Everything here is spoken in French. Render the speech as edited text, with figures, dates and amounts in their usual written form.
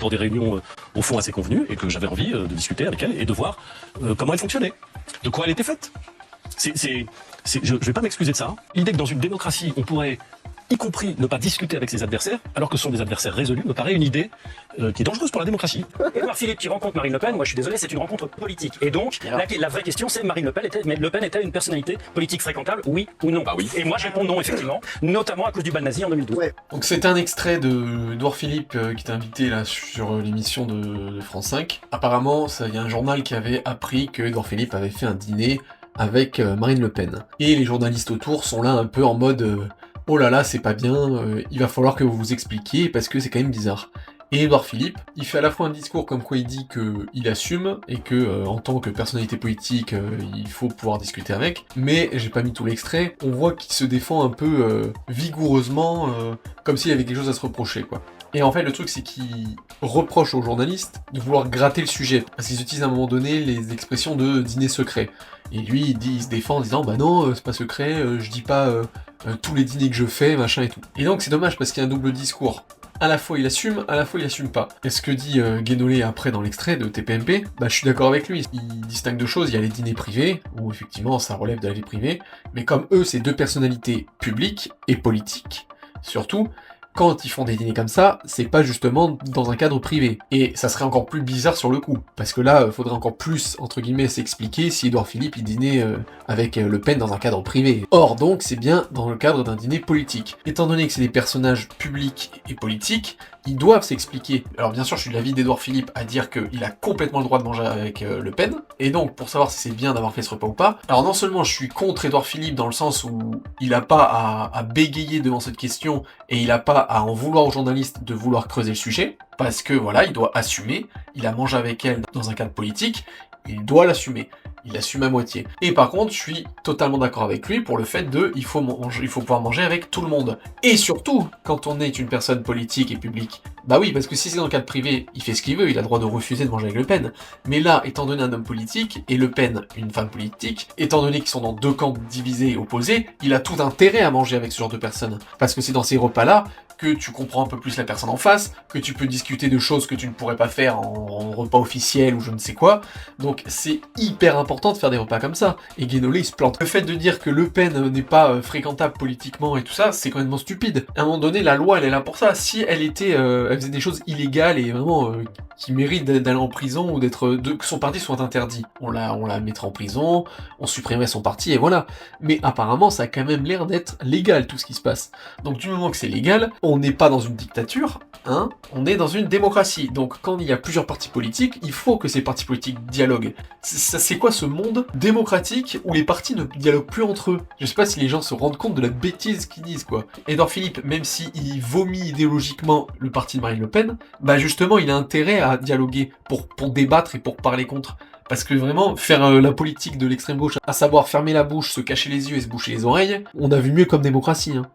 pour des réunions au fond assez convenues et que j'avais envie de discuter avec elle et de voir comment elle fonctionnait, de quoi elle était faite. Je vais pas m'excuser de ça. L'idée que dans une démocratie, on pourrait, y compris, ne pas discuter avec ses adversaires, alors que ce sont des adversaires résolus, me paraît une idée qui est dangereuse pour la démocratie. Édouard Philippe qui rencontre Marine Le Pen, moi je suis désolé, c'est une rencontre politique. Et donc, la vraie question c'est Le Pen était une personnalité politique fréquentable, oui ou non? Bah oui. Et moi je réponds non, effectivement, notamment à cause du bal nazi en 2012. Ouais. Donc c'était un extrait de Édouard Philippe qui était invité là sur l'émission de France 5. Apparemment, il y a un journal qui avait appris que Édouard Philippe avait fait un dîner avec Marine Le Pen. Et les journalistes autour sont là un peu en mode oh là là, c'est pas bien, il va falloir que vous vous expliquiez parce que c'est quand même bizarre. Et Édouard Philippe, il fait à la fois un discours comme quoi il dit qu'il assume et que en tant que personnalité politique, il faut pouvoir discuter avec, mais j'ai pas mis tout l'extrait, on voit qu'il se défend un peu vigoureusement, comme s'il avait quelque chose à se reprocher, quoi. Et en fait, le truc, c'est qu'il reproche aux journalistes de vouloir gratter le sujet, parce qu'ils utilisent à un moment donné les expressions de dîner secret. Et lui, il se défend en disant « Bah non, c'est pas secret, je dis pas tous les dîners que je fais, machin et tout. » Et donc c'est dommage, parce qu'il y a un double discours. À la fois il assume, à la fois il assume pas. Et ce que dit Guénolé après dans l'extrait de TPMP, bah je suis d'accord avec lui. Il distingue deux choses, il y a les dîners privés, où effectivement ça relève de la vie privée, mais comme eux c'est deux personnalités publiques et politiques, surtout, quand ils font des dîners comme ça, c'est pas justement dans un cadre privé. Et ça serait encore plus bizarre sur le coup. Parce que là, faudrait encore plus, entre guillemets, s'expliquer si Édouard Philippe, il dînait avec Le Pen dans un cadre privé. Or, donc, c'est bien dans le cadre d'un dîner politique. Étant donné que c'est des personnages publics et politiques, ils doivent s'expliquer. Alors bien sûr, je suis de l'avis d'Édouard Philippe à dire qu'il a complètement le droit de manger avec Le Pen, et donc pour savoir si c'est bien d'avoir fait ce repas ou pas, alors non seulement je suis contre Édouard Philippe dans le sens où il a pas à bégayer devant cette question, et il a pas à en vouloir aux journalistes de vouloir creuser le sujet, parce que voilà, il doit assumer, il a mangé avec elle dans un cadre politique, il doit l'assumer. Il assume à moitié. Et par contre, je suis totalement d'accord avec lui pour le fait de il faut pouvoir manger avec tout le monde. Et surtout, quand on est une personne politique et publique. Bah oui, parce que si c'est dans le cadre privé, il fait ce qu'il veut, il a le droit de refuser de manger avec Le Pen. Mais là, étant donné un homme politique, et Le Pen une femme politique, étant donné qu'ils sont dans deux camps divisés et opposés, il a tout intérêt à manger avec ce genre de personnes. Parce que c'est dans ces repas-là que tu comprends un peu plus la personne en face, que tu peux discuter de choses que tu ne pourrais pas faire en repas officiel ou je ne sais quoi. Donc c'est hyper important de faire des repas comme ça. Et Guénolé, il se plante. Le fait de dire que Le Pen n'est pas fréquentable politiquement et tout ça, c'est complètement stupide. À un moment donné, la loi, elle est là pour ça. Si elle était, elle faisait des choses illégales et vraiment qui méritent d'aller en prison ou que son parti soit interdit, on la mettrait en prison, on supprimerait son parti et voilà. Mais apparemment, ça a quand même l'air d'être légal tout ce qui se passe. Donc du moment que c'est légal, on n'est pas dans une dictature, hein, on est dans une démocratie. Donc quand il y a plusieurs partis politiques, il faut que ces partis politiques dialoguent. C'est quoi ce monde démocratique où les partis ne dialoguent plus entre eux? Je sais pas si les gens se rendent compte de la bêtise qu'ils disent, quoi. Édouard Philippe, même s'il vomit idéologiquement le parti de Marine Le Pen, bah justement il a intérêt à dialoguer pour débattre et pour parler contre. Parce que vraiment, faire la politique de l'extrême gauche, à savoir fermer la bouche, se cacher les yeux et se boucher les oreilles, on a vu mieux comme démocratie, hein.